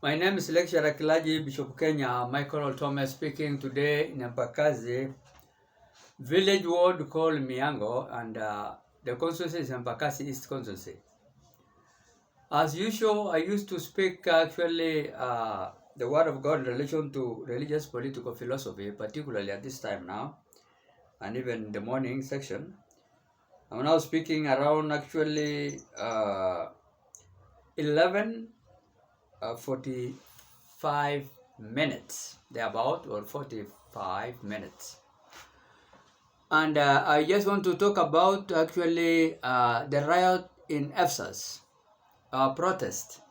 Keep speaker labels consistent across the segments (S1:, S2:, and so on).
S1: My name is Lecturer Kilaji, Bishop Kenya, Michael Thomas speaking today in Embakasi, village ward called Miango, and the constituency is Embakasi East Constituency. As usual, I used to speak actually the word of God in relation to religious political philosophy, particularly at this time now, and even the morning section. I'm now speaking around actually 11:45 minutes, thereabout, or 45 minutes. And I just want to talk about actually the riot in Ephesus, protest.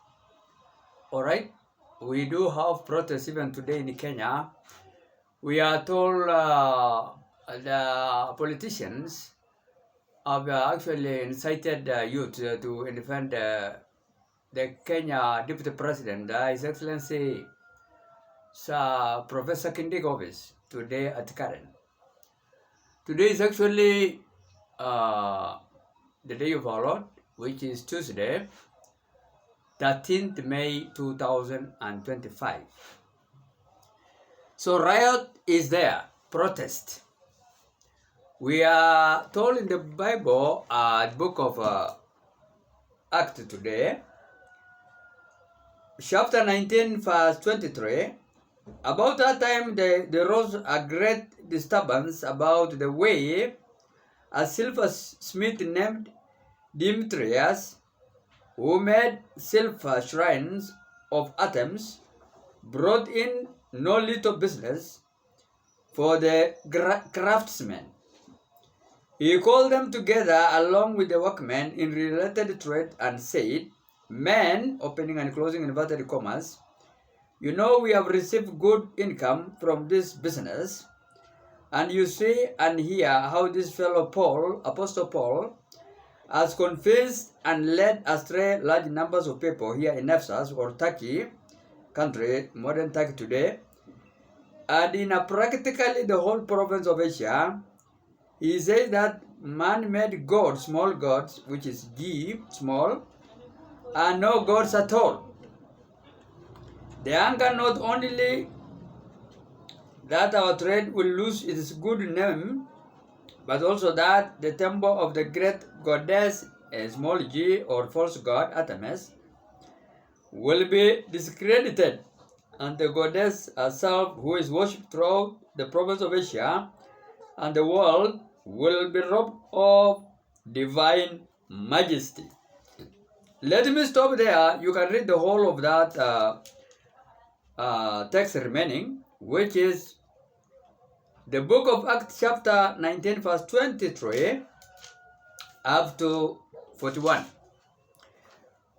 S1: All right, we do have protests even today in Kenya. We are told the politicians have actually incited youth to defend the Kenya Deputy President, His Excellency Sir Professor Kindiki office today at Karen. Today is actually the day of our Lord, which is Tuesday, 13th May 2025. So riot is there, protest. We are told in the Bible, the book of Acts today, chapter 19, verse 23, about that time there rose a great disturbance about the way a silversmith named Demetrius, who made silver shrines of Artemis, brought in no little business for the craftsmen. He called them together along with the workmen in related trade and said, "Men," opening and closing inverted commas, "you know we have received good income from this business, and you see and hear how this fellow Paul, Apostle Paul, has confessed and led astray large numbers of people here in Ephesus, or Turkey country, modern Turkey today, and in practically the whole province of Asia. He says that man-made gods, small gods, which is G, small, are no gods at all. The anger not only that our trade will lose its good name, but also that the temple of the great goddess, a small g, or false god, Artemis, will be discredited, and the goddess herself, who is worshipped throughout the province of Asia and the world, will be robbed of divine majesty." Let me stop there. You can read the whole of that text remaining, which is the book of Acts chapter 19 verse 23 up to 41.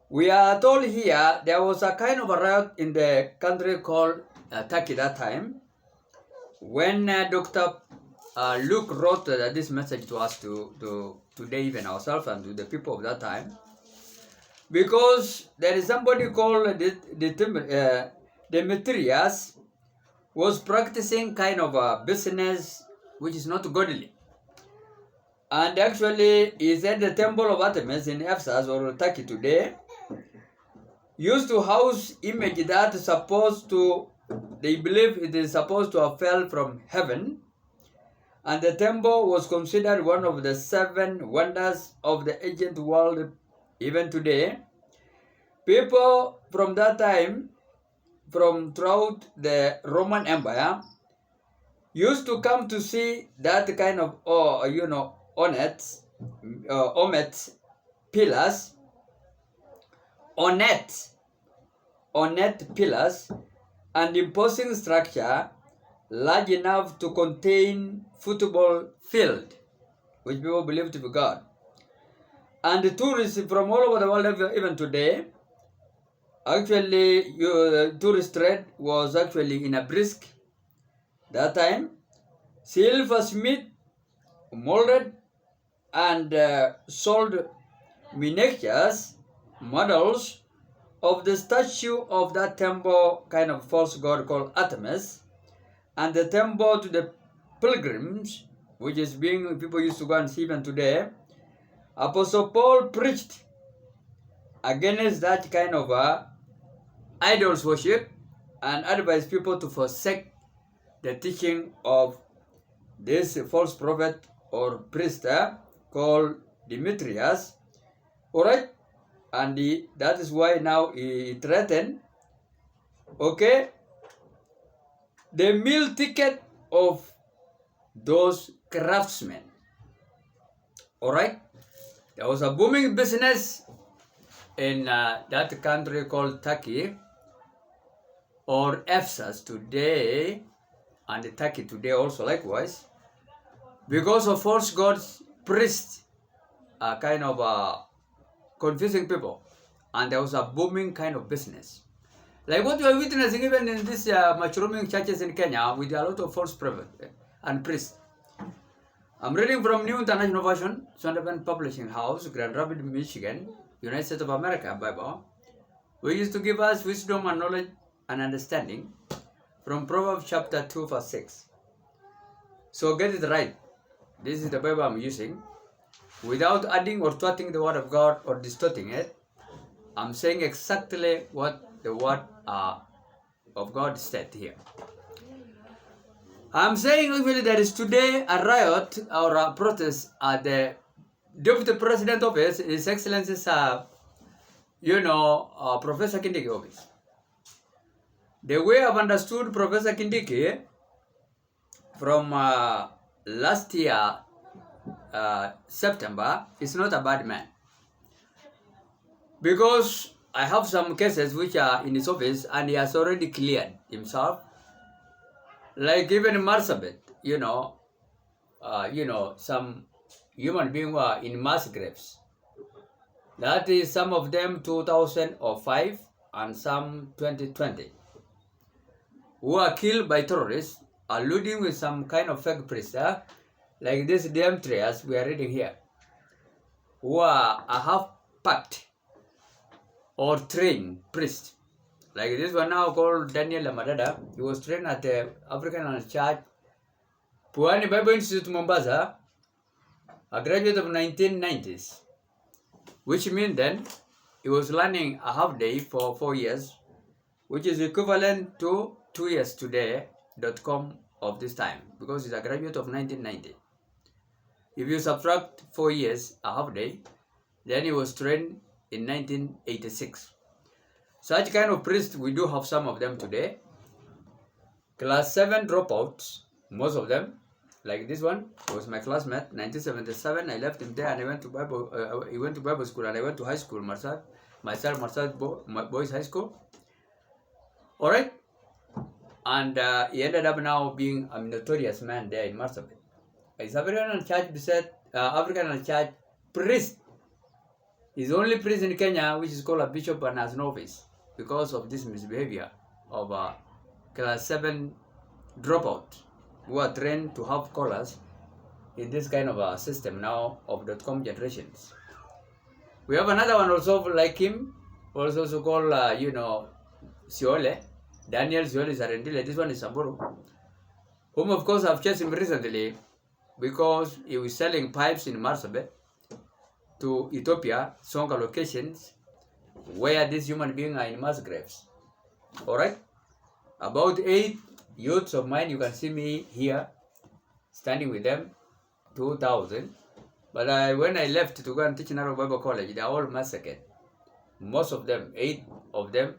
S1: We are told here there was a kind of a riot in the country called Turkey that time, when Dr. Luke wrote this message to us, to Dave ourselves and to the people of that time, because there is somebody called Demetrius was practicing kind of a business which is not godly. And actually, he said the temple of Artemis in Ephesus, or Turkey today, used to house image that is supposed to, they believe it is supposed to have fell from heaven. And the temple was considered one of the 7 wonders of the ancient world even today. People from that time, from throughout the Roman Empire, used to come to see that kind of, ornate pillars, ornate pillars, and imposing structure large enough to contain football field, which people believe to be God. And the tourists from all over the world, even today, actually, tourist trade was actually in a brisk that time. Silversmith molded and sold miniatures models of the statue of that temple, kind of false god called Artemis, and the temple to the pilgrims, which is being, people used to go and see even today. Apostle Paul preached against that kind of idols worship, and advise people to forsake the teaching of this false prophet or priest called Demetrius. Alright? And that is why now he threatened, okay, the meal ticket of those craftsmen. Alright? There was a booming business in that country called Turkey, or Ephesus today, and Turkey today also likewise, because of false gods, priests are kind of confusing people, and there was a booming kind of business. Like what we are witnessing even in these mushrooming churches in Kenya with a lot of false prophets and priests. I'm reading from New International Version, Sondervan Publishing House, Grand Rapids, Michigan, United States of America, Bible, who used to give us wisdom and knowledge and understanding from Proverbs chapter 2 verse 6. So get it right. This is the Bible I'm using. Without adding or thwarting the word of God or distorting it, I'm saying exactly what the word of God said here. I'm saying actually there is today a riot or a protest at the Deputy President office, His Excellency's, Professor Kindiki office. The way I've understood Professor Kindiki from last year, September, is not a bad man. Because I have some cases which are in his office and he has already cleared himself. Like even Marsabit, some human beings were in mass graves. That is some of them 2005 and some 2020. Who are killed by terrorists, alluding with some kind of fake priest, like this Demetrius we are reading here, who are a half-packed or trained priest. Like this one now called Daniel Lamadada. He was trained at the African Church, Pwani Bible Institute, Mombasa, a graduate of 1990s, which means then he was learning a half day for 4 years, which is equivalent to 2 years today.com of this time, because he's a graduate of 1990. If you subtract 4 years, a half day, then he was trained in 1986. Such kind of priests, we do have some of them today. Class 7 dropouts, most of them, like this one, was my classmate, 1977. I left him there and I went to Bible, he went to Bible school and I went to high school, Marsad Boys High School. Alright? And he ended up now being a notorious man there in Marsabit. He's African Church priest. He's the only priest in Kenya which is called a bishop and has no office because of this misbehavior of class 7 dropout who are trained to have collars in this kind of a system now of .com generations. We have another one also like him, also called, Siole. Daniel Siole Sarendile. This one is Samburu, whom of course I've chased him recently because he was selling pipes in Marsabit to Ethiopia, Songa locations, where these human beings are in mass graves. Alright? About 8 youths of mine, you can see me here, standing with them, 2000. But when I left to go and teach in Narrow Bible College, they are all massacred. Most of them, 8 of them,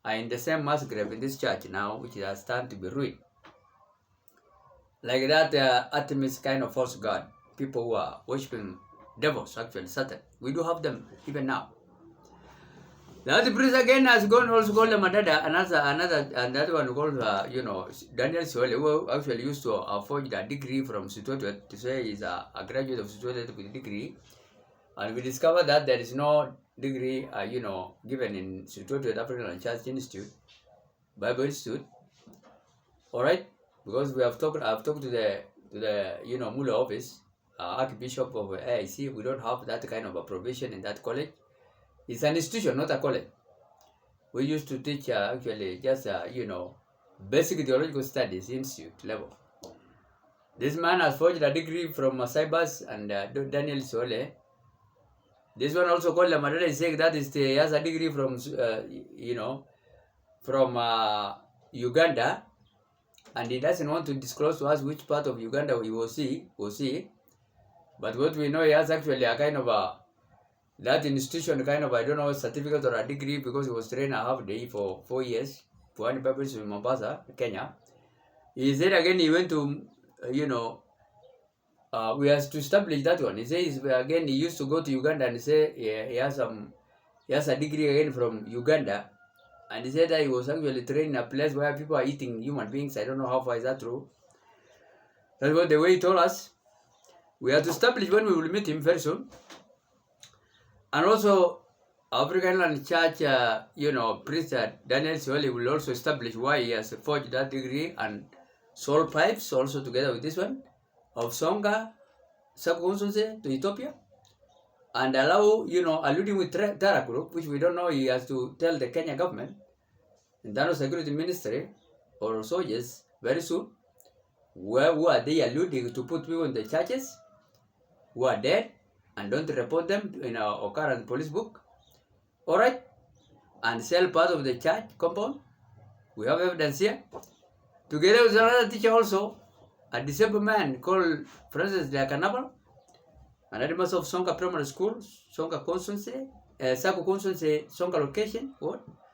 S1: are in the same mass grave in this church now, which is starting to be ruined. Like that Artemis kind of false god, people who are worshipping devils, actually Satan. We do have them even now. The other priest again has gone also called Madada, another one called Daniel Siole, who actually used to forge a degree from Situate to say he's a graduate of Situate with a degree, and we discovered that there is no degree given in Situate African Church Institute, Bible Institute. All right, because I've talked to the Mula office, Archbishop of AIC. We don't have that kind of a provision in that college. It's an institution, not a college. We used to teach actually just basic theological studies institute level. This man has forged a degree from Cybers and Daniel Siole. This one also called Lamadada is saying that he has a degree from from Uganda, and he doesn't want to disclose to us which part of Uganda he was he. But what we know, he has actually a kind of that institution kind of, I don't know, certificate or a degree, because he was trained a half day for 4 years for any purpose in Mombasa, Kenya. He said again he went to, we have to establish that one. He says again he used to go to Uganda and say he has a degree again from Uganda, and he said that he was actually trained in a place where people are eating human beings. I don't know how far is that true. That's what the way he told us. We have to establish when we will meet him very soon. And also, African Land Church, priest Daniel Sioli will also establish why he has forged that degree and sold pipes also together with this one of Songa sub-consultancy to Ethiopia, and allow, alluding with Tara Group, which we don't know, he has to tell the Kenya government, Internal Security Ministry, or soldiers very soon, who are they alluding to put people in the churches who are dead and don't report them in our current police book, alright, and sell part of the church compound. We have evidence here. Together with another teacher also, a disabled man called Francis Diakanabal, an headmaster of Songa Primary School, Songa Constituency, Sako Constituency, Songa location,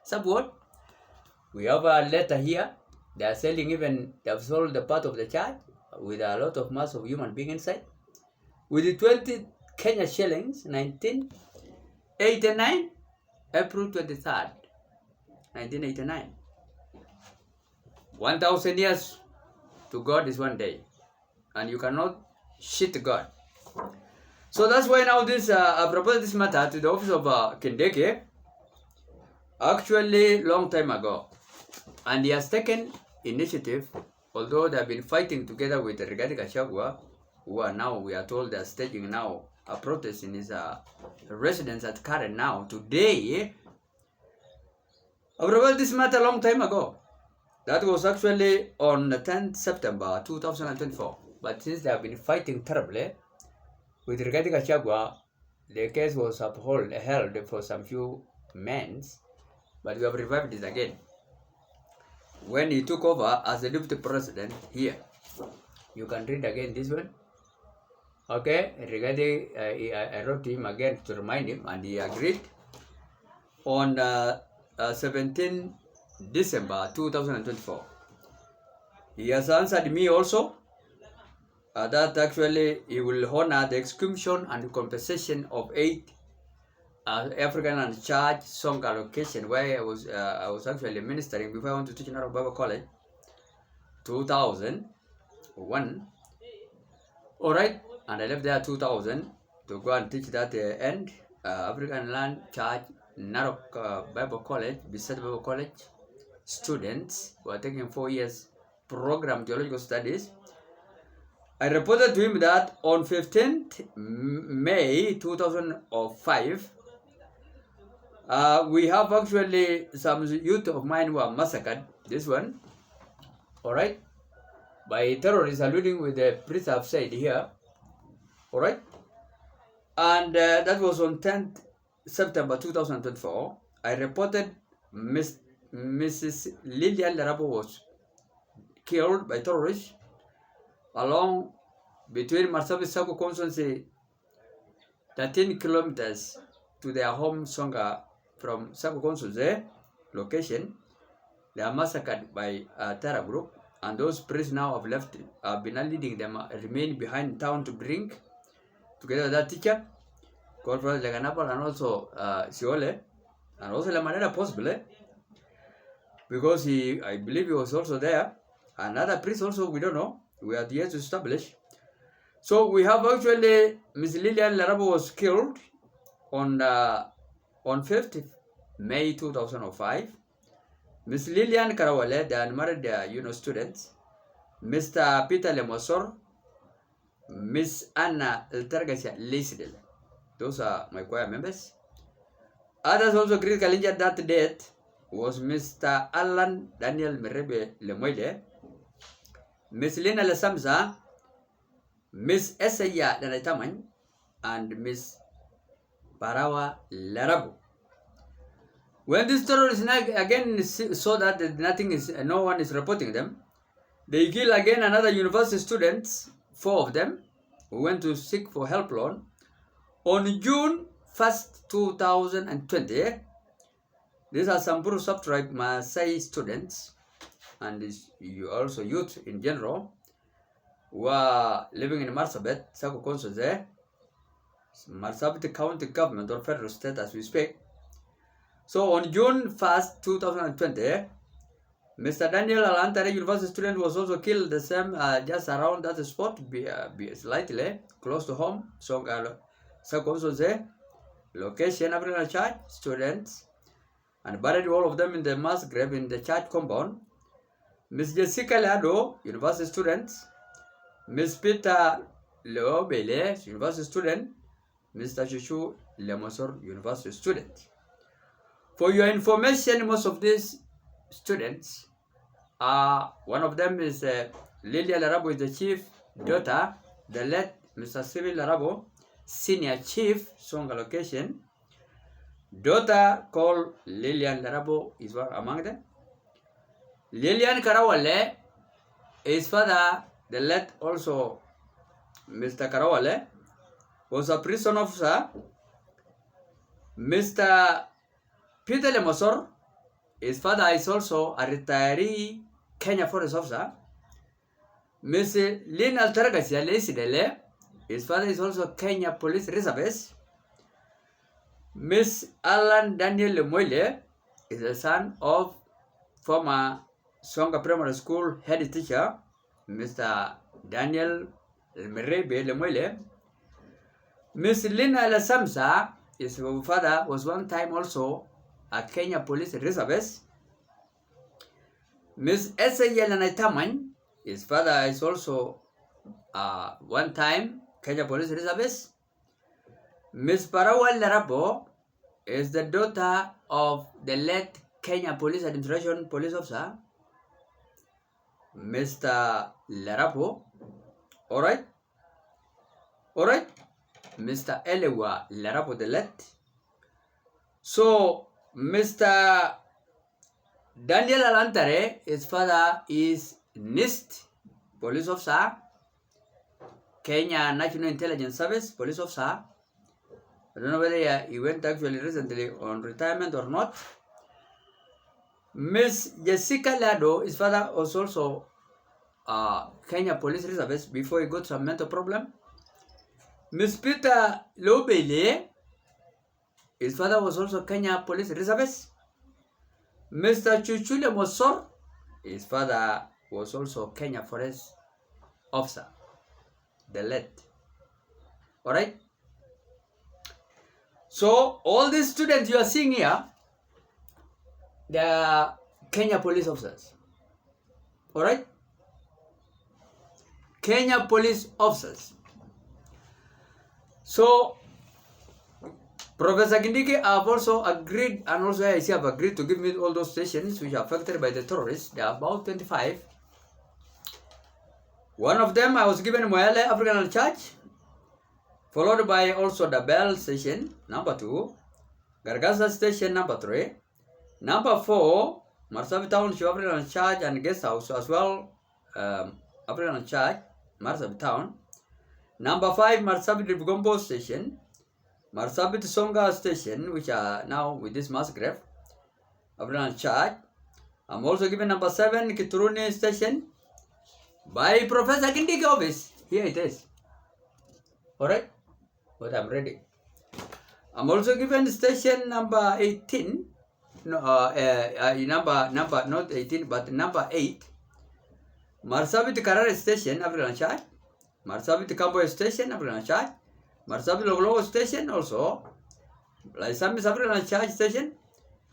S1: sub-ward. We have a letter here. They are selling even, they have sold the part of the church with a lot of mass of human being inside. With the 20 Kenya shillings, 1989, April 23rd, 1989. 1,000 years to God is one day, and you cannot shit God. So that's why now this I proposed this matter to the office of Kindiki, actually long time ago, and he has taken initiative. Although they have been fighting together with Rigathi Gachagua, who are now, we are told, they are staging now a protest in his residence at Karen now today. I proposed this matter a long time ago. That was actually on the 10th September 2024. But since they have been fighting terribly with Rigathi Gachagua, the case was held for some few months, but we have revived it again. When he took over as the Deputy President here, you can read again this one. Okay, Rigathi, I wrote to him again to remind him, and he agreed on 17 December 2024. He has answered me also that actually he will honor the execution and compensation of 8 African and Church Songa location, where I was actually ministering before I went to teach in Narok Bible College, 2001. Alright, and I left there 2000 to go and teach that end African Land Church Narok Bible College, beside Bible College. Students who are taking 4 years program theological studies. I reported to him that on 15th May 2005, we have actually some youth of mine who are massacred. This one, alright, by terrorists, alluding with the priest have said here, alright, and that was on 10th September 2024. I reported Mrs. Lilian Lerabo was killed by terrorists along between Marsabit Sako Constituency, 13 kilometers to their home Songa from Sako Constituency location. They are massacred by Tara group, and those priests now have left, been leading them, remain behind town to drink together with that teacher called Brother Leganapal, and also Siole, and also Lamanera possibly, because I believe he was also there. Another priest also, we don't know. We are yet to establish. So we have actually Miss Lilian Larabo was killed on 5th May 2005. Miss Lilian Karawale, the unmarried students. Mr. Peter Lemosor, Miss Anna Eltergasia Lisidel. Those are my choir members. Others also critically injured that date was Mr. Alan Daniel Merebe Lemoide, Miss Lina Lesamza, Miss Esaya Danataman, and Miss Barawa Larabu. When these terrorists again saw that no one is reporting them, they kill again another university students, 4 of them, who went to seek for help loan. On June 1st, 2020, these are Samburu sub-tribe Maasai students, and also youth in general, who are living in Marsabit, Sako Consul, Marsabit County Government or Federal State as we speak. So on June 1st, 2020, Mr. Daniel Alantare, university student, was also killed the same just around that spot, slightly close to home. So location African church students, and buried all of them in the mass grave in the church compound. Miss Jessica Lado, university students, Miss Peter Leobele, university student, Mr. Chuchu Lemosor, university student. For your information, most of these students one of them is Lilia Larabo, is the chief daughter, the late Mr. Civil Larabo, senior chief, Songa location. Daughter called Lilian Larabo is one among them. Lilian Karawale, his father, the late also Mr. Karawale, was a prison officer. Mr. Peter Lemosor, his father is also a retiree Kenya Forest officer. Miss Lynn Altaragasia Lesidele, his father is also Kenya Police Reservist. Miss Alan Daniel Lemoile is the son of former Songa Primary School head teacher, Mr. Daniel Merebe Lemoile. Miss Lina Lasamsa, his father was one time also a Kenya Police Reservist. Miss Esa Yelanaitamany, his father is also one time Kenya Police Reservist. Miss Parawal Larabo is the daughter of the late Kenya Police Administration police officer, Mr. Larabo. Alright? Mr. Elewa Larabo the late. So, Mr. Daniel Alantare, his father is NIST police officer, Kenya National Intelligence Service police officer. I don't know whether he went actually recently on retirement or not. Miss Jessica Lado, his father was also Kenya Police Reservist before he got some mental problem. Miss Peter Lobele, his father was also Kenya Police Reservist. Mr. Chuchule Mosor, his father was also Kenya Forest officer, the late. Alright? So, all these students you are seeing here, they are Kenya police officers. Alright? Kenya police officers. So, Professor Kindiki have also agreed, and also IC have agreed to give me all those stations which are affected by the terrorists. There are about 25. One of them I was given Moyale African Church, followed by also the Bell Station, number 2, Gargaza Station, number 3, number 4, Marsabit Town, African Church and Guest House as well, African Church, Marsabit Town, number 5, Marsabit Gombo Station, Marsabit Songa Station, which are now with this mass grave, African Church. I'm also given number 7, Kituruni Station, by Professor Kindiki office. Here it is. Alright? But I'm ready. I'm also given station number 18. No, number not 18, but number 8. Marsabit Karare Station, African Church. Marsabit Kambo Station, African Church. Marsabit Loglogo Station also. Laisamis African Church Station.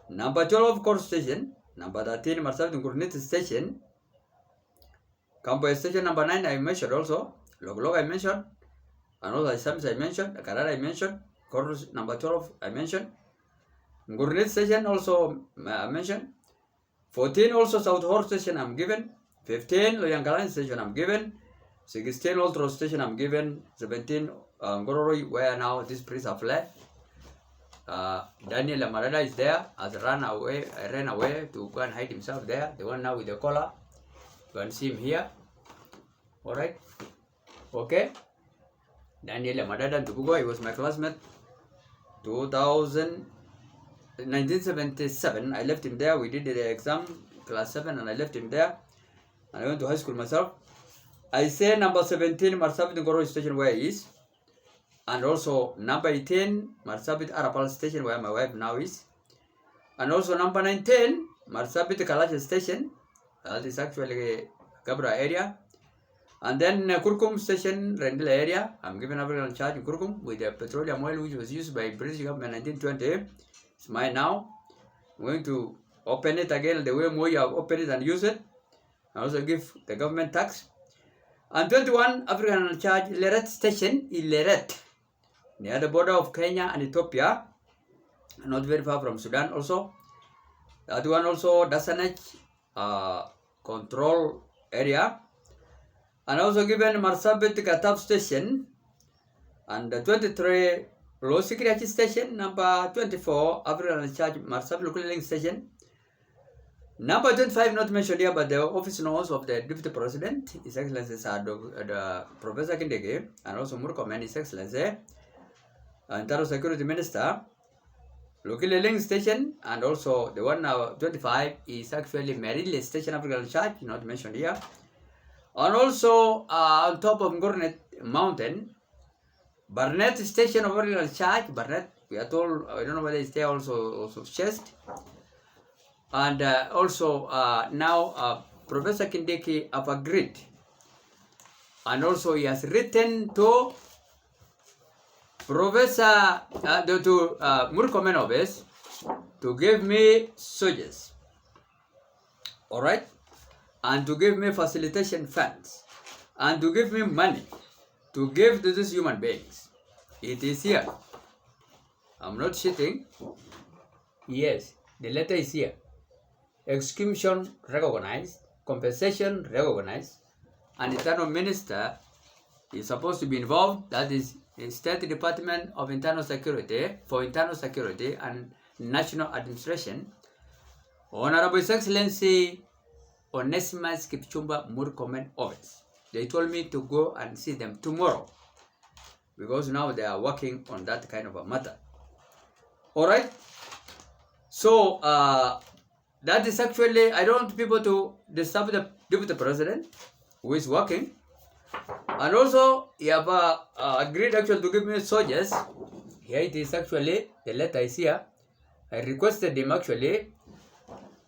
S1: Number 12 Court Station. Number 13 Marsabit Gurnit Station. Kambo Station number 9 I mentioned also. Loglogo I mentioned. And also Laisamis I mentioned. Karare I mentioned. Court number 12 I mentioned. Gurnit Station also I mentioned. 14 also South Horse Station I'm given. 15 Loyangalan Station I'm given. 16 Ultra Station I'm given. 17 Ngororoi, where now these priests have left. Daniel Amarada is there, has ran away to go and hide himself there. The one now with the collar. You can see him here. Alright. Okay. Daniel Amarada Tubugo, he was my classmate. 1977, I left him there. We did the exam, class 7, and I left him there. And I went to high school myself. I say number 17, Marsabit Ngoro Station where he is. And also number 18, Marsabit Arapal Station where my wife now is. And also number 19, Marsabit Kalash Station. That is actually Gabra area. And then Kurkum Station, Rendila area. I'm given a charge in Kurkum with the petroleum oil which was used by British government in 1920. It's mine now. I'm going to open it again the way more you have opened it and use it. I also give the government tax. And 21, African charge Leret Station in Leret, near the border of Kenya and Ethiopia, not very far from Sudan also. That one also assassinate control area. And also given Marsabit Katab Station and 23 Low Security Station, number 24 African Charge Marsabit Local Link Station. Number 25 not mentioned here, but the office notes of the Deputy President, His Excellency the Professor Kindiki, and also Murkomen, His Excellency, Internal Security Minister. Local Link Station, and also the one now 25 is actually Maryland Station African Charge, not mentioned here. And also on top of Ngornet Mountain, Barnett Station of Original Charge, Barnett, we are told, I don't know whether it's there also chest. And also now Professor Kindiki have agreed. And also he has written to Professor, to Murkomen office to give me soldiers. Alright? And to give me facilitation funds. And to give me money to give to these human beings. It is here. I'm not cheating. Yes, the letter is here. Execution recognized, compensation recognized, and Internal Minister is supposed to be involved. That is the State Department of Internal Security for Internal Security and National Administration. Honorable His Excellency Onesimus Kipchumba Murkomen office. They told me to go and see them tomorrow because now they are working on that kind of a matter. Alright? So, that is actually, I don't want people to disturb the Deputy President who is working. And also, he have agreed actually to give me soldiers. Here it is actually, the letter is here. I requested him actually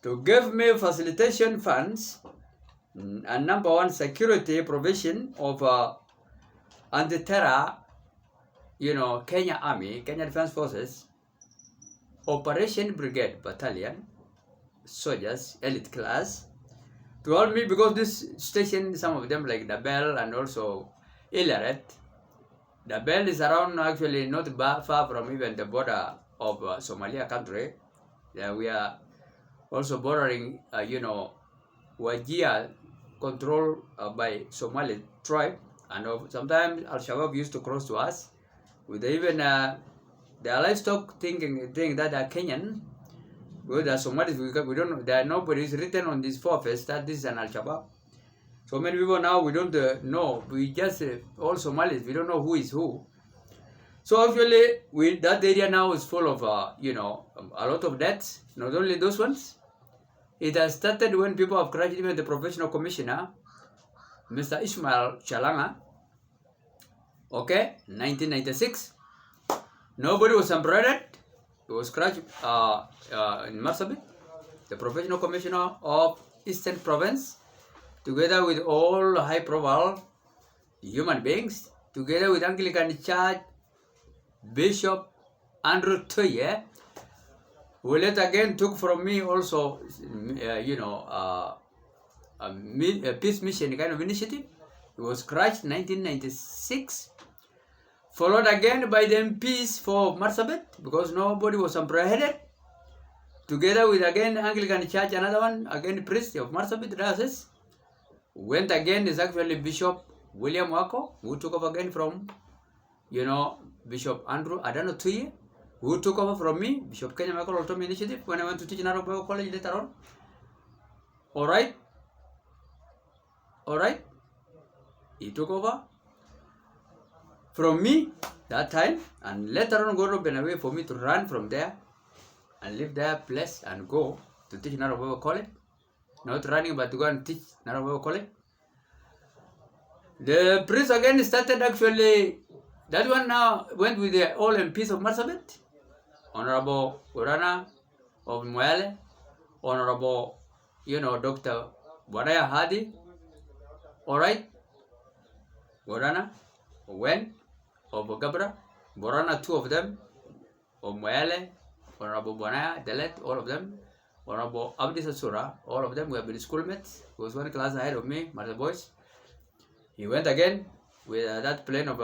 S1: to give me facilitation funds and number one, security provision of anti-terror, Kenya Army, Kenya Defense Forces, Operation Brigade Battalion, soldiers, elite class, to help me because this station, some of them like the Bell and also Ilaret. The Bell is around actually not far from even the border of Somalia country. We are also bordering, Wajir controlled by Somali tribe, and sometimes Al-Shabaab used to cross to us with even the livestock think that they are Kenyan. Because the Somalis, we don't know, there nobody is written on this foreface that this is an Al-Shabaab. So many people now we don't know. We just all Somalis, we don't know who is who. So actually, that area now is full of a lot of deaths. Not only those ones. It has started when people have crashed. Even the professional commissioner, Mr. Ishmael Chalanga. Okay, 1996. Nobody was embroidered. It was crashed in Marsabit, the professional commissioner of Eastern Province, together with all high-profile human beings, together with Anglican Church Bishop Andrew Toye, who later again took from me also, a peace mission kind of initiative. It was crashed in 1996. Followed again by the MPs for Marsabit, because nobody was apprehended. Together with again Anglican Church, another one, again priest of Marsabit diocese. Went again is actually Bishop William Wako, who took up again from, Bishop Andrew Adano Tuye. who took over from me, Bishop Kenya Michael Autonomy Initiative, when I went to teach in Narok Bible College later on. Alright? Alright? He took over from me that time, and later on God opened a way for me to run from there and leave that place and go to teach in Narok Bible College. Not running, but to go and teach Narok Bible College. The priest again started actually, that one now went with the all MPs of Marsabit, Honorable Urana of Mwale, Honorable, Dr. Waraya Hadi, alright, Urana, Wen, of Gabra, Borana, two of them, of Mwale, Honorable Bonaya, Delet, all of them, Honorable Abdi Sasura, all of them, we have been schoolmates, he was one class ahead of me, Mother Boys. He went again with that plane of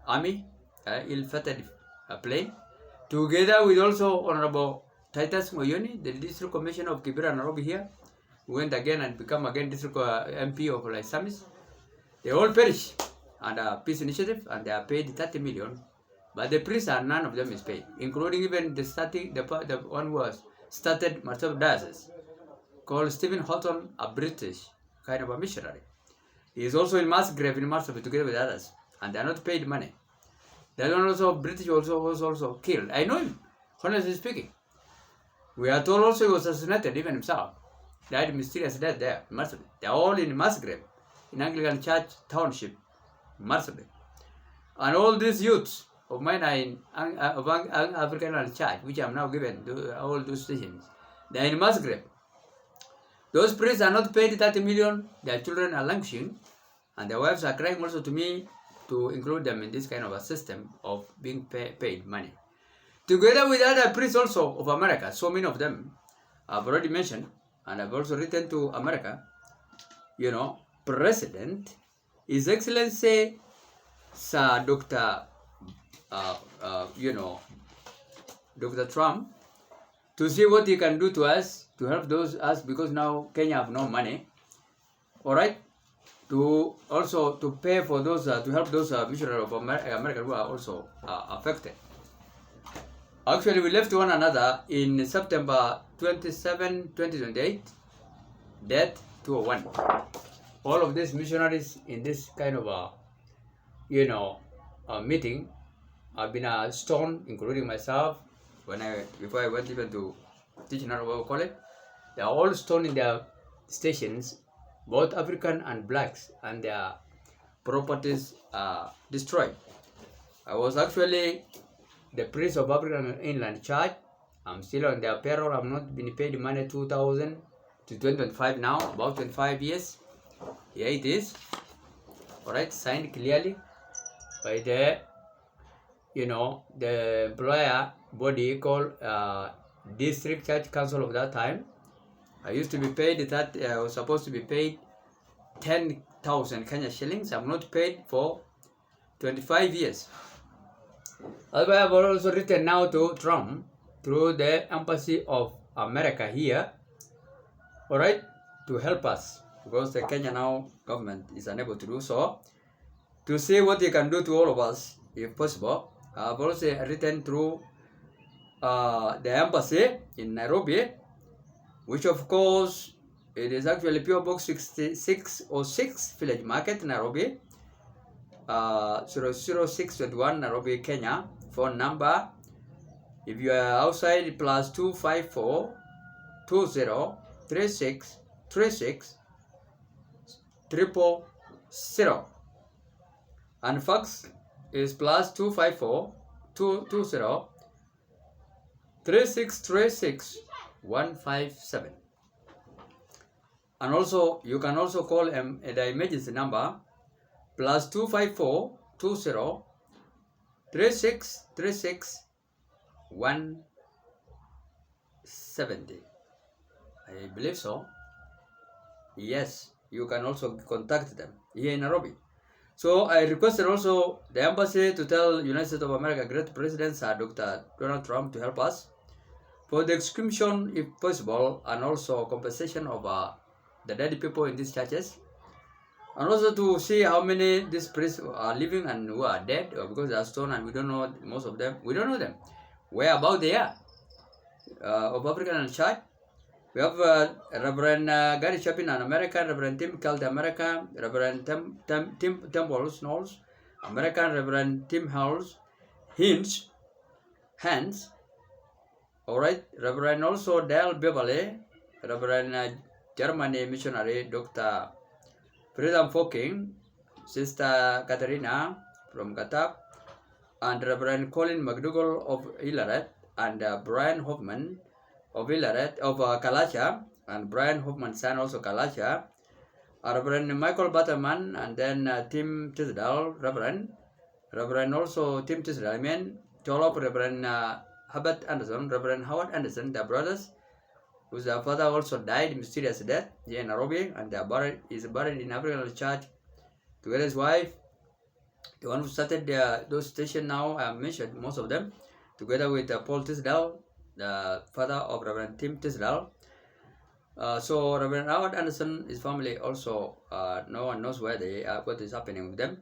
S1: army, ill-fated plane, together with also Honorable Titus Moyoni, the District Commissioner of Kibera Nairobi here, who went again and become again District MP of like Samis. They all perished under Peace Initiative, and they are paid 30 million. But the priests are none of them is paid, including even the one who was started Marsabit Diocese, called Stephen Houghton, a British kind of a missionary. He is also in mass grave in Marsabit together with others, and they are not paid money. That one also British was also killed. I know him, honestly speaking. We are told also he was assassinated, even himself. Died mysterious death there in Marsabit. They are all in mass grave in Anglican Church Township, Marsabit. And all these youths of mine are in African Church, which I am now given to all those stations. They are in mass grave. Those priests are not paid 30 million, their children are languishing, and their wives are crying also to me to include them in this kind of a system of being paid money. Together with other priests also of America, so many of them I've already mentioned, and I've also written to America, President, His Excellency Sir Dr. Dr. Trump, to see what he can do to us, to help us, because now Kenya have no money, alright, to also to pay for those, to help those missionaries of America who are also affected. Actually, we left one another in September 27, 2028, death 201. All of these missionaries in this kind of meeting have been stoned, including myself, before I went even to teach in Narok Bible College. They are all stoned in their stations, both African and blacks, and their properties are destroyed. I was actually the priest of African Inland Church. I'm still on their payroll. I've not been paid money 2000 to 2025 now, about 25 years. Here it is. Alright, signed clearly by the the employer body called District Church Council of that time. I used to be paid that I was supposed to be paid 10,000 Kenya shillings. I'm not paid for 25 years. That's why I've also written now to Trump through the Embassy of America here, alright, to help us, because the Kenya now government is unable to do so, to see what he can do to all of us, if possible. I've also written through the embassy in Nairobi, which of course it is actually PO Box 6606, Village Market, Nairobi, 00621, Nairobi, Kenya. Phone number, if you are outside, +254 20 36 36 000. And fax is +254 220 36 36 157. And also you can also call the emergency number +254 20 36 36 170. I believe so. Yes, you can also contact them here in Nairobi. So I requested also the embassy to tell United States of America Great President Sir Dr. Donald Trump to help us for the execution if possible, and also compensation of the dead people in these churches, and also to see how many these priests are living and who are dead, because they are stoned and we don't know most of them. We don't know them. where about they are, of African Church. We have Reverend Gary Chapin, an American, Reverend Tim Kelt, American, Reverend Tim Temples, Knowles, American, Reverend Tim Hans, all right, Reverend also Dale Beverly, Reverend Germany missionary Dr. Freedom Foking, Sister Katerina from Qatar, and Reverend Colin McDougall of Ilaret, and Brian Hoffman of Ilaret, of Kalacha, and Brian Hoffman's son also Kalacha, Reverend Michael Butterman, and then Tim Tisdale, Reverend also Tim Tisdale, I mean, Tolop, Reverend Herbert Anderson, Reverend Howard Anderson, their brothers, whose father also died mysterious death here in Nairobi, and is buried in African Church together with his wife. The one who started those stations now, I mentioned most of them, together with Paul Tisdale, the father of Reverend Tim Tisdale. So Reverend Howard Anderson, his family also, no one knows where they are, what is happening with them.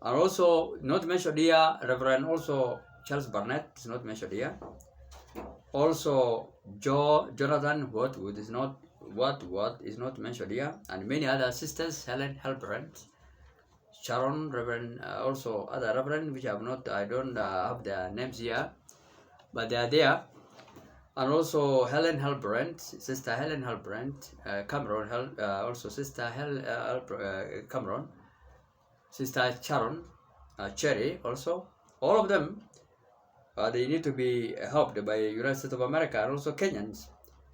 S1: And also, not mentioned here, Reverend also Charles Barnett is not mentioned here. Also, Jonathan Watwood is not mentioned here, and many other sisters, Helen Halbrand, Sharon, Reverend, also other Reverend, which I don't have their names here, but they are there. And also Helen Halbrand, Sister Helen Halbrand, Cameron, also Sister Cameron, Sister Sharon, Cherry, also. All of them, they need to be helped by United States of America and also Kenyans.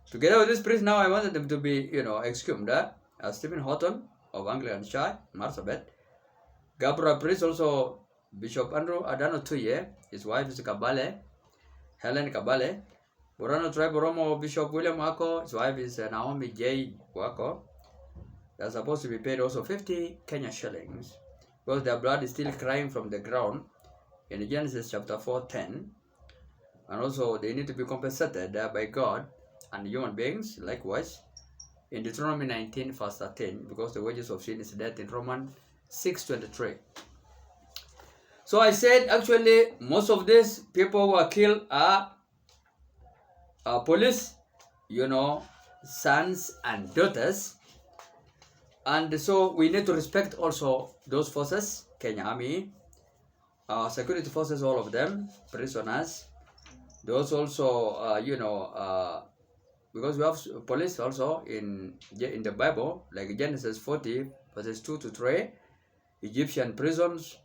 S1: Together with this priest, now I wanted them to be, exhumed. Stephen Horton of Anglican Church, Marsabit. Gabriel priest, also Bishop Andrew Adano Tuye, his wife is Kabale, Helen Kabale. Borano Tribe Oromo Bishop William Wako, his wife is Naomi J. Wako. They're supposed to be paid also 50 Kenya shillings, because their blood is still crying from the ground in Genesis chapter 4:10. And also they need to be compensated by God and human beings likewise in Deuteronomy 19 verse 13, because the wages of sin is death in Romans 6:23. So I said actually most of these people who are killed are police, sons and daughters. And so we need to respect also those forces, Kenya Army, security forces, all of them, prisoners. Those also, because we have police also in the Bible, like Genesis 40 verses 2 to 3, Egyptian prisons,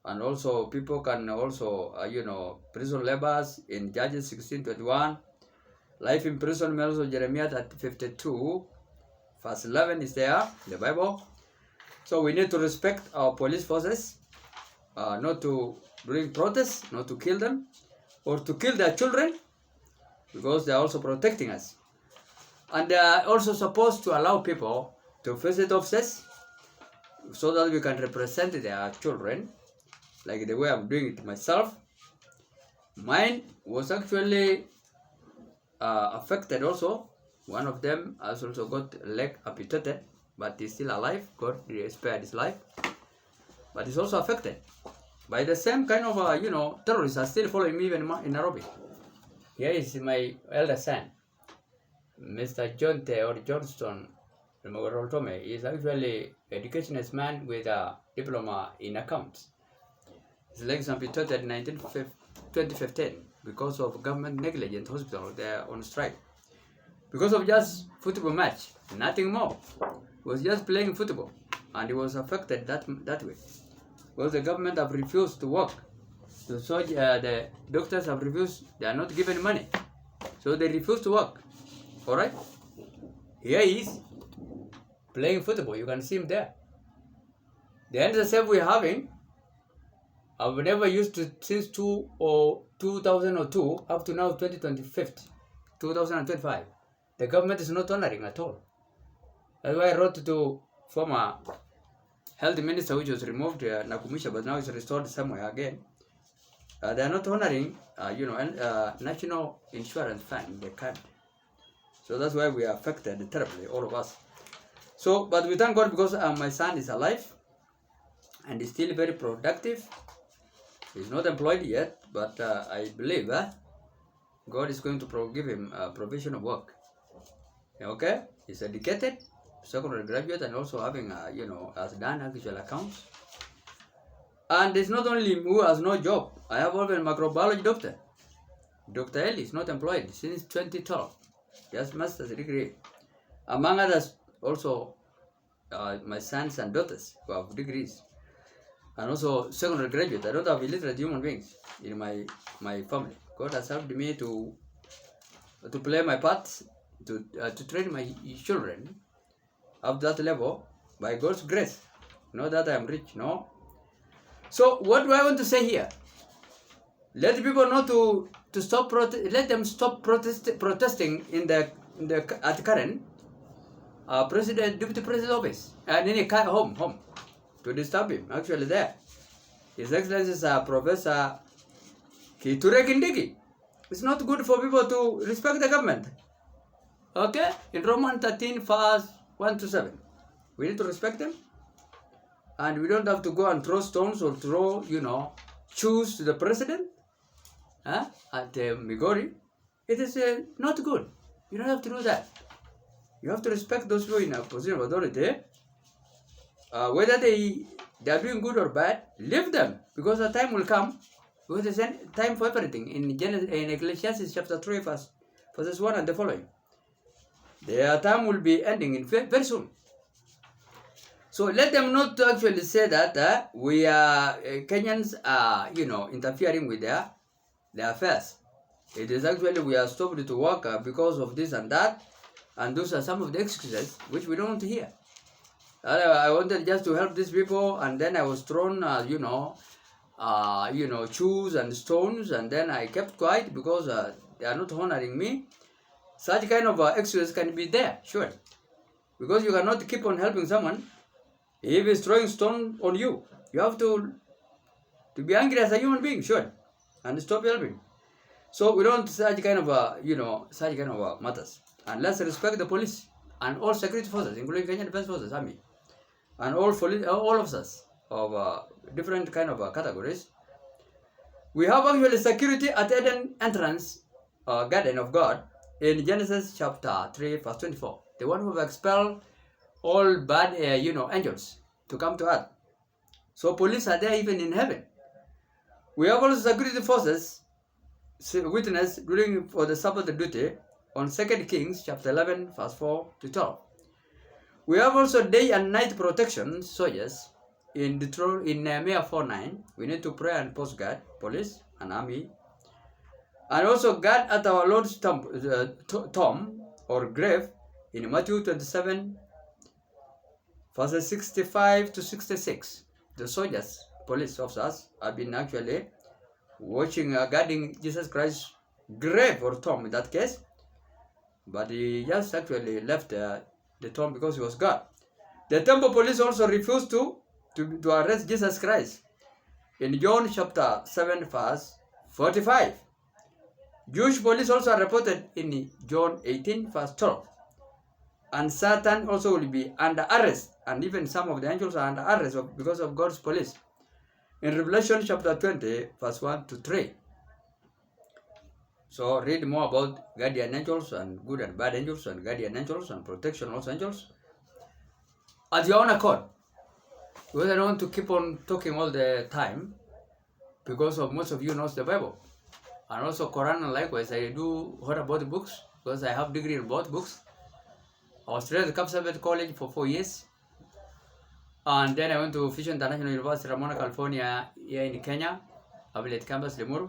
S1: and also people can also, prison laborers in Judges 16:21, life imprisonment, also Jeremiah 52 verse 11 is there in the Bible. So we need to respect our police forces, not to bring protests, not to kill them, or to kill their children, because they are also protecting us. And they are also supposed to allow people to visit offices so that we can represent their children, like the way I'm doing it myself. Mine was actually affected also. One of them has also got leg amputated, but he's still alive. God spared his life, but he's also affected by the same kind of terrorists are still following me even in Nairobi. Here is my elder son, Mr. Jonte or Johnston Mogoroltome. He is actually an educationist man with a diploma in accounts. His legs amputated in 2015 because of government negligent hospital. They are on strike because of just football match, nothing more. He was just playing football, and he was affected that way. Because the government have refused to work. So the doctors have refused, they are not given money. So they refuse to work. Alright? Here he is playing football. You can see him there. The NSF we're having, I've never used to since 2002 up to now 2025. The government is not honoring at all. That's why I wrote to former health minister, which was removed, Nakumisha, but now it's restored somewhere again. They are not honoring, national insurance fund. They can't. So that's why we are affected terribly, all of us. So, but we thank God because my son is alive and is still very productive. He's not employed yet, but I believe God is going to give him provision of work. Okay, he's educated, secondary graduate, and also having has done actual accounts. And it's not only him who has no job. I have also a microbiology doctor. Dr. Eli is not employed since 2012. He has master's degree. Among others, also my sons and daughters who have degrees. And also secondary graduate. I don't have illiterate human beings in my family. God has helped me to play my part, to train my children up that level by God's grace. Not that I am rich, no. So what do I want to say here? Let people know to stop let them stop protesting in the at current Deputy President office and in a home to disturb him. Actually, there, His Excellency is Professor Kindiki. It's not good for people to respect the government. Okay, in Romans 13, verse 1 to 7, we need to respect them, and we don't have to go and throw stones or throw shoes to the president. At Migori, it is not good. You don't have to do that. You have to respect those people in a position of authority. Whether they are doing good or bad, leave them, because the time will come. Because there's time for everything. In Ecclesiastes chapter 3, verses 1 and the following, their time will be ending very soon. So let them not actually say that we are Kenyans are interfering with their affairs. It is actually we are stopped to work because of this and that, and those are some of the excuses which we don't want to hear. I wanted just to help these people, and then I was thrown shoes and stones, and then I kept quiet because they are not honoring me. Such kind of excuses can be there, sure, because you cannot keep on helping someone if he's throwing stone on you. You have to be angry as a human being, sure, and stop helping. So we don't such kind of matters. And let's respect the police and all security forces, including Kenya Defense Forces, Army, and all officers of different kind of categories. We have actually security at Eden entrance, garden of God, in Genesis chapter 3, verse 24. The one who have expelled all bad, angels to come to earth. So police are there even in heaven. We have also security forces witness during for the Sabbath duty on 2 Kings chapter 11, verse 4 to 12. We have also day and night protection soldiers in Nehemiah 4:9. We need to pray and post guard, police and army, and also guard at our Lord's tomb or grave in Matthew 27, verses 65 to 66. The soldiers, police officers, have been actually watching, guarding Jesus Christ's grave or tomb in that case, but he just actually left the tomb because he was God. The temple police also refused to arrest Jesus Christ in John chapter 7, verse 45. Jewish police also are reported in John 18, verse 12. And Satan also will be under arrest, and even some of the angels are under arrest because of God's police in Revelation chapter 20, verse 1 to 3. So read more about guardian angels and good and bad angels and guardian angels and protection also angels at your own accord. Because I don't want to keep on talking all the time, because of most of you knows the Bible. And also Quran, and likewise I do what about the books, because I have degree in both books. I was trained at Kapsabet College for 4 years. And then I went to Fisher International University, Ramona, California, here in Kenya, Affiliate Campus, Limuru.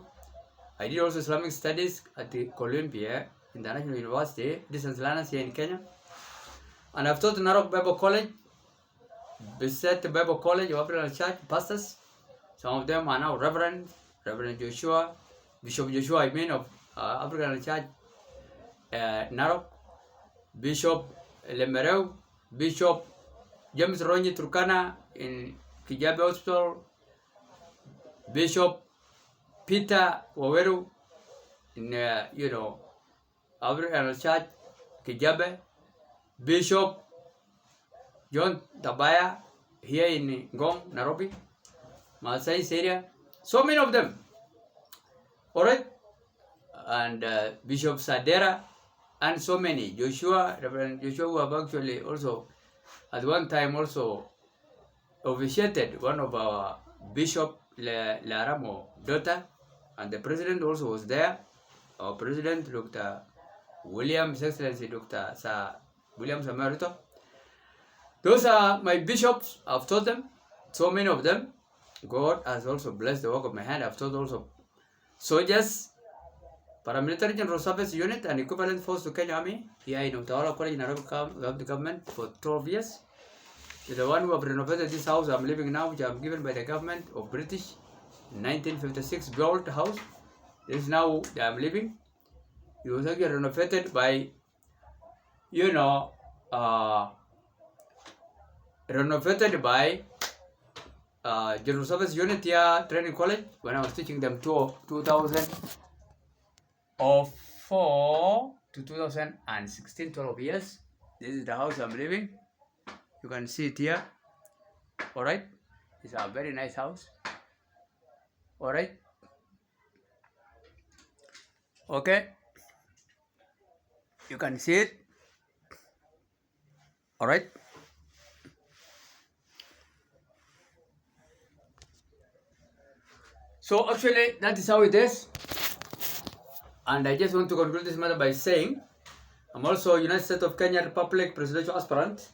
S1: I did also Islamic Studies at the Columbia International University, distance learners here in Kenya. And I've taught Narok Bible College, Beset Bible College of African Church, pastors. Some of them are now Reverend Joshua, Bishop Joshua, of African Church, Narok, Bishop Lemereu, Bishop James Ronyi Turkana in Kijabe Hospital, Bishop Peter Waweru in African Church, Kijabe, Bishop John Tabaya here in Ngong, Nairobi, Maasai area. So many of them. Alright, and Bishop Sadera, and so many. Joshua, Reverend Joshua, who have actually also, at one time also, officiated one of our Bishop Laramo daughter, and the president also was there. Our president, Dr. William, His Excellency Dr. Sir William Samarito. Those are my bishops. I've taught them, so many of them. God has also blessed the work of my hand. I've taught also soldiers, paramilitary general service unit, and equivalent force to Kenya Army here in Utawala College in Nairobi the government for 12 years. The one who have renovated this house I'm living now, which I'm given by the government of British, 1956 built house. This is now that I'm living. It was actually renovated by, General Service Unit here, Training College, when I was teaching them 2004 to 2016, 12 years. This is the house I'm living. You can see it here. Alright. It's a very nice house. Alright. Okay. You can see it. Alright. So actually that is how it is. And I just want to conclude this matter by saying I'm also United States of Kenya Republic presidential aspirant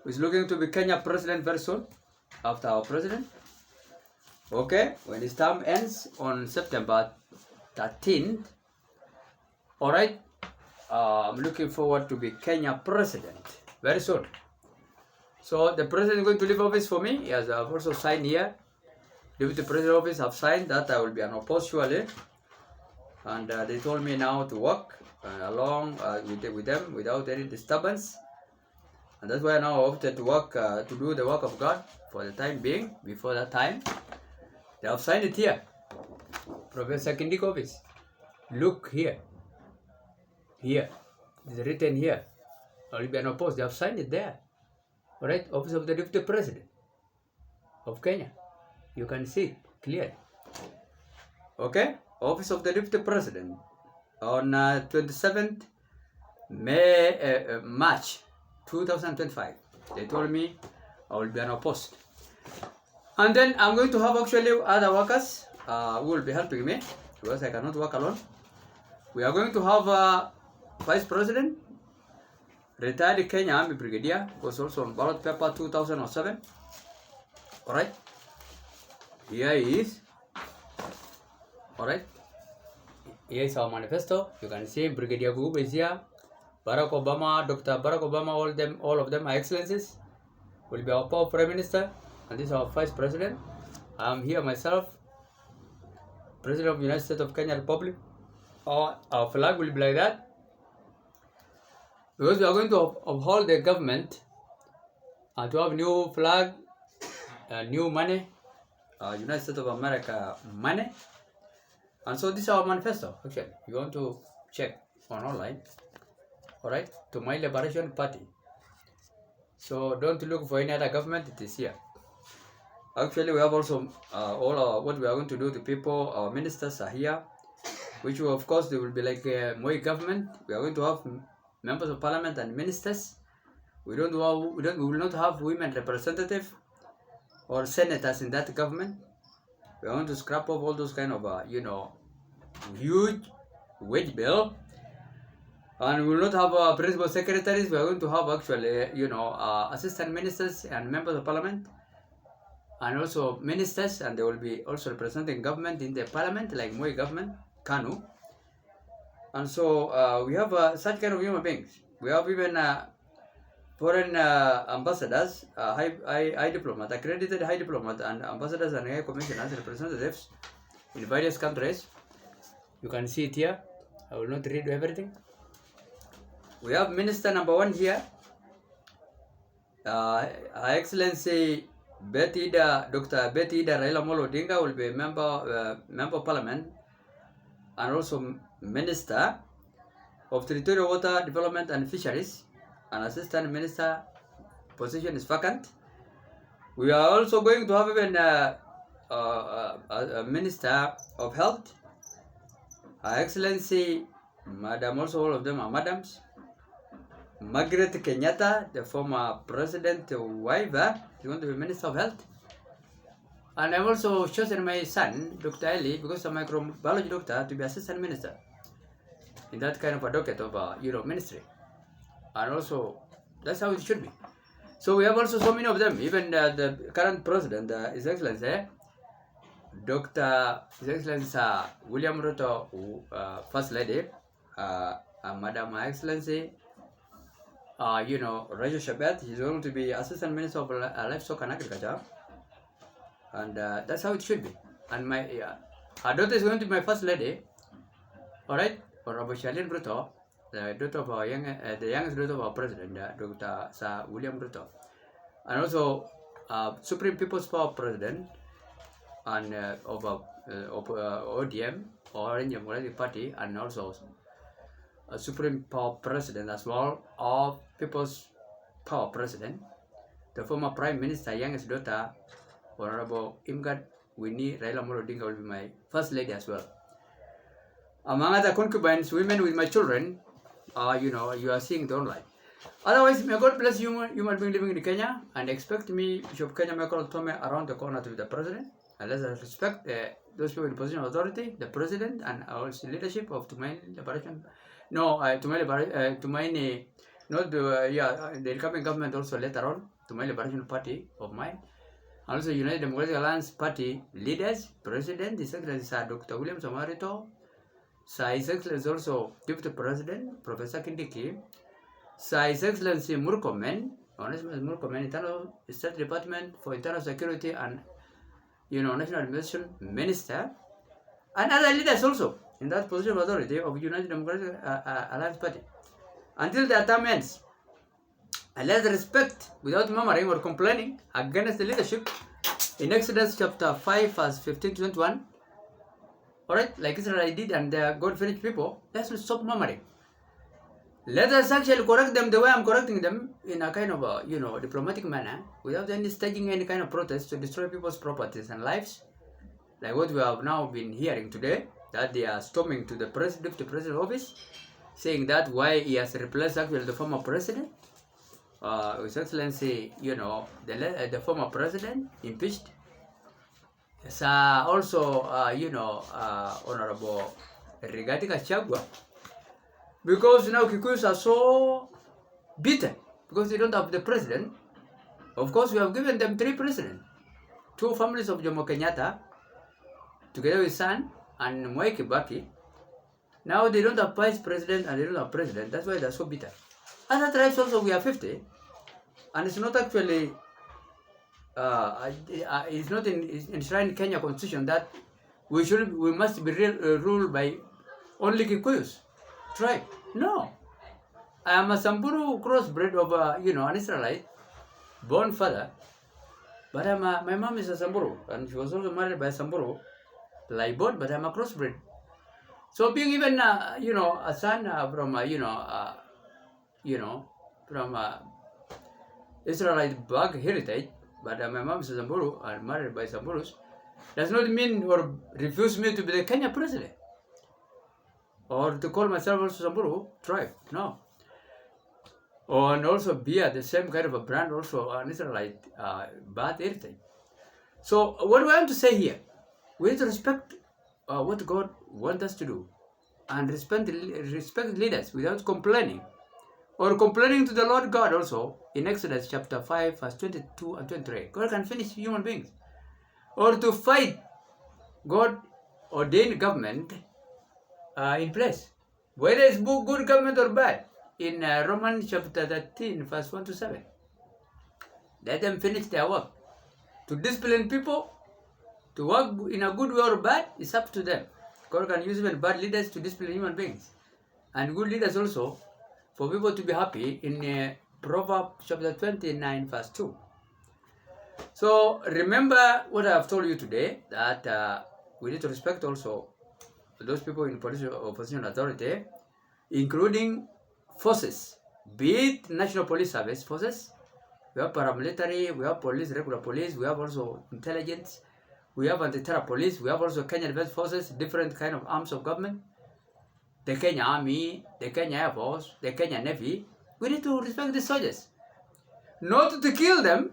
S1: who is looking to be Kenya president very soon after our president. Okay, when his term ends on September 13th. Alright, I'm looking forward to be Kenya president very soon. So the president is going to leave office for me. He has also signed here. Deputy President office have signed that I will be unopposed surely. And they told me now to work along with them without any disturbance. And that's why now I opted to work to do the work of God for the time being. Before that time, they have signed it here. Professor Kindiki office. Look here. Here. It's written here. I will be unopposed. They have signed it there. Alright? Office of the Deputy President of Kenya. You can see it clearly. Okay? Office of the Deputy President on 27th March 2025. They told me I will be unopposed. And then I'm going to have actually other workers who will be helping me because I cannot work alone. We are going to have a Vice President, retired Kenya Army Brigadier, was also on ballot paper 2007. Alright? Here he is. Alright? Here is our manifesto. You can see Brigadier Gugu is here. Barack Obama, Dr. Barack Obama, all of them are excellencies. Will be our power Prime Minister. And this is our Vice President. I am here myself, President of the United States of Kenya Republic. Our flag will be like that. Because we are going to uphold the government and to have new flag, new money, United States of America money. And so this is our manifesto, actually. You want to check on online. Alright, to my Liberation Party. So don't look for any other government, it is here. Actually, we have also what we are going to do to people, our ministers are here, which will, of course, they will be like a Moi government. We are going to have members of parliament and ministers. We will not have women representatives or senators in that government. We are going to scrap off all those kind of, huge wage bill. And we will not have principal secretaries. We are going to have actually, assistant ministers and members of parliament. And also ministers, and they will be also representing government in the parliament, like Moi government, KANU. And so we have such kind of human beings. We have even foreign ambassadors, high diplomat, accredited high diplomat, and ambassadors and high commissioners, representatives in various countries. You can see it here. I will not read everything. We have Minister number 1 here. Her Excellency Dr. Betty Ida Raila Amolo Odinga will be a member of Parliament and also Minister of Territorial Water Development and Fisheries. An Assistant Minister position is vacant. We are also going to have even a Minister of Health Her Excellency, Madam, also all of them are madams. Margaret Kenyatta, the former president, wife, is going to be Minister of Health. And I've also chosen my son, Dr. Ali, because I'm a microbiology doctor, to be assistant minister in that kind of a docket of ministry. And also, that's how it should be. So we have also so many of them. Even the current president, His Excellency, Dr. His Excellency William Ruto, First Lady, Madam Excellency, Raju Shabet, he's going to be Assistant Minister of Livestock and Agriculture. And that's how it should be. And my her daughter is going to be my First Lady. Alright? Honorable Charlene Ruto, the daughter of our the youngest daughter of our President, Dr. Sir William Ruto. And also Supreme People's Power President and of ODM, Orange Democratic Party, and also Supreme Power President as well of People's Power President, the former Prime Minister, youngest daughter, Honorable Imgad Winnie Raila Amolo Odinga will be my First Lady as well. Among other concubines, women with my children, you are seeing the online. Otherwise, may God bless you, human being living in Kenya, and expect me, Bishop Kenya Michael Tome, around the corner to be the president. And let's respect those people in position of authority, the president, and also leadership of Tumaini Liberation. No, Tumaini, not the incoming government also later on, Tumaini Liberation Party of mine. Also, United Democratic Alliance Party leaders, President, His Excellency Dr. William Samarito, His Excellency also Deputy President Professor Kindiki, His Excellency Murkomen, Honorable Murkomen, Internal State Department for Internal Security and National Administration Minister, and other leaders also in that position of authority of United Democratic Alliance Party. Until their term ends, and let's respect without murmuring or complaining against the leadership in Exodus chapter 5 verse 15 to 21. Alright, like Israel did and the God-fearing people, let's stop murmuring. Let us actually correct them the way I'm correcting them in a kind of diplomatic manner, without any staging any kind of protest to destroy people's properties and lives, like what we have now been hearing today, that they are storming to the Deputy President office, saying that why he has replaced actually the former president. His Excellency, the former president impeached. Also, Honorable Rigathi Gachagua, because now Kikuyus are so bitter because they don't have the president. Of course, we have given them 3 presidents, 2 families of Jomo Kenyatta, together with his son, and Mwai Kibaki. Now they don't have vice president and they don't have president. That's why they're so bitter. Other tribes also, we are 50, and it's not actually, it's not enshrined in Kenya Constitution that we must be ruled by only Kikuyus tribe. No, I am a Samburu crossbred of an Israelite, born father, but my mom is a Samburu, and she was also married by a Samburu, like born, but I'm a crossbred. So being even a son from from Israelite black heritage, but my mom is a Samburu and married by Samburus, does not mean or refuse me to be the Kenya president or to call myself also Samburu tribe. No. And also be the same kind of a brand, also an Israelite bad heritage. So what we want to say here, we need to respect what God wants us to do, and respect leaders without complaining, or complaining to the Lord God also in Exodus chapter 5 verse 22 and 23. God can finish human beings, or to fight God ordained government in place, whether it's good government or bad. In Romans chapter 13 verse 1 to 7, let them finish their work. To discipline people, to work in a good way or bad, is up to them. God can use even bad leaders to discipline human beings, and good leaders also, for people to be happy, in Proverbs chapter 29 verse 2. So remember what I have told you today, that we need to respect also those people in position authority, including forces, be it National Police Service forces, we have paramilitary, we have police, regular police, we have also intelligence, we have anti-terror police, we have also Kenya Defense Forces, different kind of arms of government, the Kenya Army, the Kenya Air Force, the Kenya Navy, we need to respect the soldiers. Not to kill them,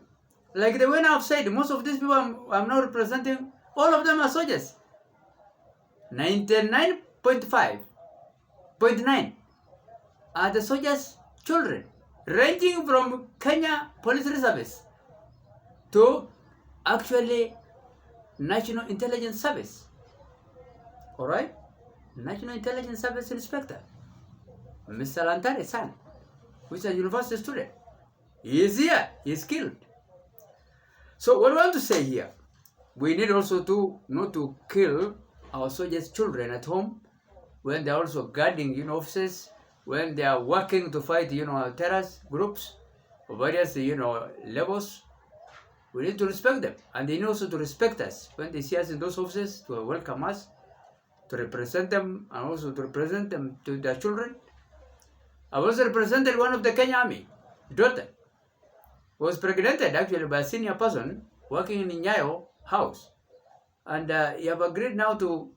S1: like the way I've said, most of these people I'm now representing, all of them are soldiers. 99.5.9 are the soldiers' children, ranging from Kenya Police Service to actually National Intelligence Service. All right? National Intelligence Service Inspector, Mr. Lantare's son, who is a university student. He is here. He is killed. So what I want to say here, we need also to not to kill our soldiers' children at home when they are also guarding, offices, when they are working to fight, terrorist groups of various, levels. We need to respect them, and they need also to respect us when they see us in those offices, to welcome us, to represent them, and also to represent them to their children. I was represented one of the Kenya Army daughter, was pregnant actually by a senior person working in Nyayo house, and he have agreed now to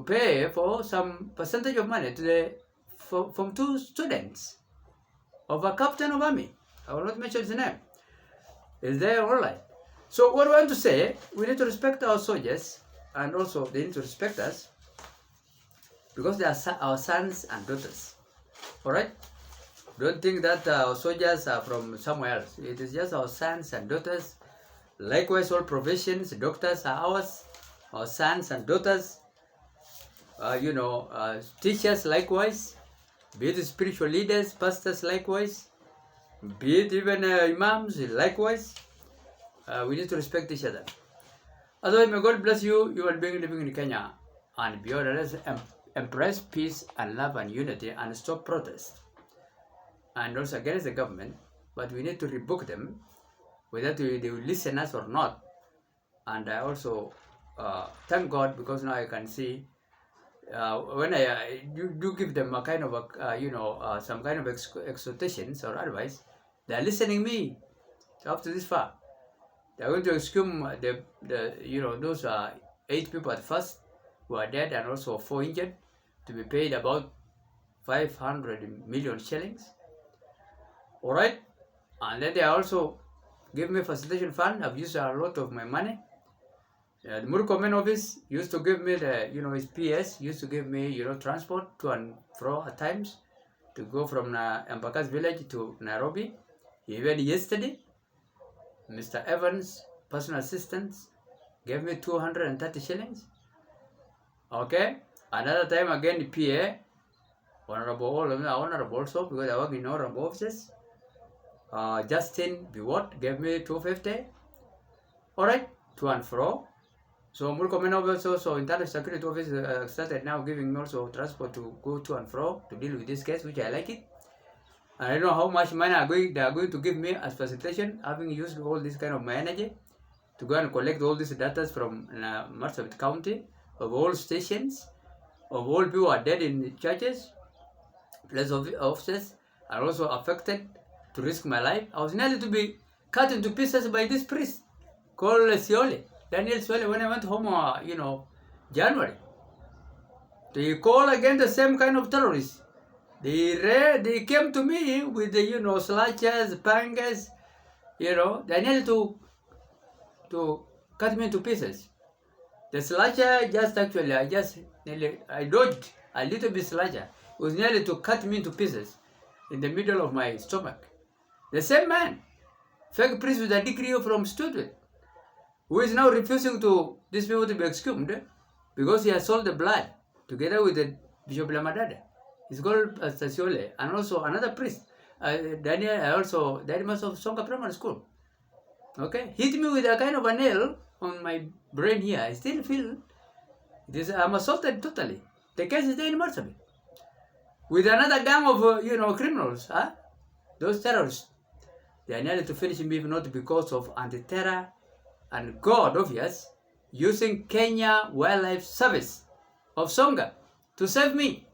S1: pay for some percentage of money to from two students of a captain of army. I will not mention his name. Is there all right? So what I want to say, we need to respect our soldiers, and also they need to respect us because they are our sons and daughters. All right? Don't think that our soldiers are from somewhere else. It is just our sons and daughters. Likewise, all professions, doctors are ours, our sons and daughters. Teachers likewise, be it spiritual leaders, pastors likewise, be it even imams likewise. We need to respect each other. Otherwise, may God bless you. You are being living in Kenya and beyond. Let's embrace peace and love and unity and stop protest. And also against the government, but we need to rebuke them, whether they will listen us or not. And I also thank God, because now I can see when I do give them a kind of some kind of exhortations or advice, they are listening me up to this far. They are going to exhume those 8 people at first who are dead and also 4 injured, to be paid about 500 million shillings. All right, and then they also give me facilitation fund. I've used a lot of my money. The Murkomen office used to give me his PS used to give me, transport to and fro at times to go from Embaka's village to Nairobi. Even yesterday, Mr. Evans, personal assistant, gave me 230 shillings. Okay, another time again the PA, honorable also, because I work in honorable offices. Justin Biwot gave me 250. All right, to and fro. So Murkomen also, so internal security office started now giving me also transport to go to and fro to deal with this case, which I like it. And I don't know how much money they are going to give me as facilitation, having used all this kind of my energy to go and collect all these data from Marsabit County, of all stations, of all people who are dead in churches, place of offices, are also affected, to risk my life. I was nearly to be cut into pieces by this priest called Daniel Siole, when I went home, January. They call again the same kind of terrorists. They came to me with the, slashers, pangas, they needed to cut me into pieces. The slasher I dodged a little bit slasher. It was nearly to cut me into pieces in the middle of my stomach. The same man, fake priest with a degree from student, who is now refusing to these people to be exhumed because he has sold the blood together with the Bishop Lamadada. He's called Stasiole, and also another priest, Daniel of Songa Primary School. Okay, hit me with a kind of a nail on my brain here. I still feel this. I'm assaulted totally. The case is there in Marsabit with another gang of criminals, those terrorists. They are nearly to finish me, if not because of anti-terror and God, obvious, using Kenya Wildlife Service of Songa to save me.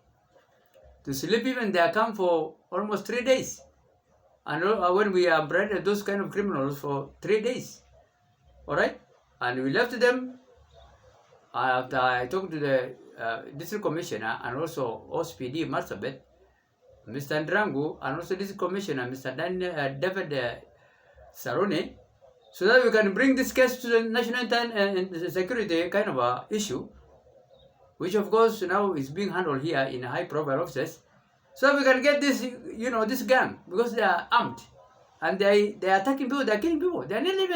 S1: To sleep even their camp for almost 3 days. And when we branded those kind of criminals for 3 days. Alright? And we left them after I talked to the District Commissioner and also OSPD Marsabit, Mr. Ndrangu, and also District Commissioner, Mr. David Sarone, so that we can bring this case to the national security kind of issue, which of course now is being handled here in high-profile offices, so we can get this, this gang, because they are armed and they are attacking people, they are killing people, they are nearly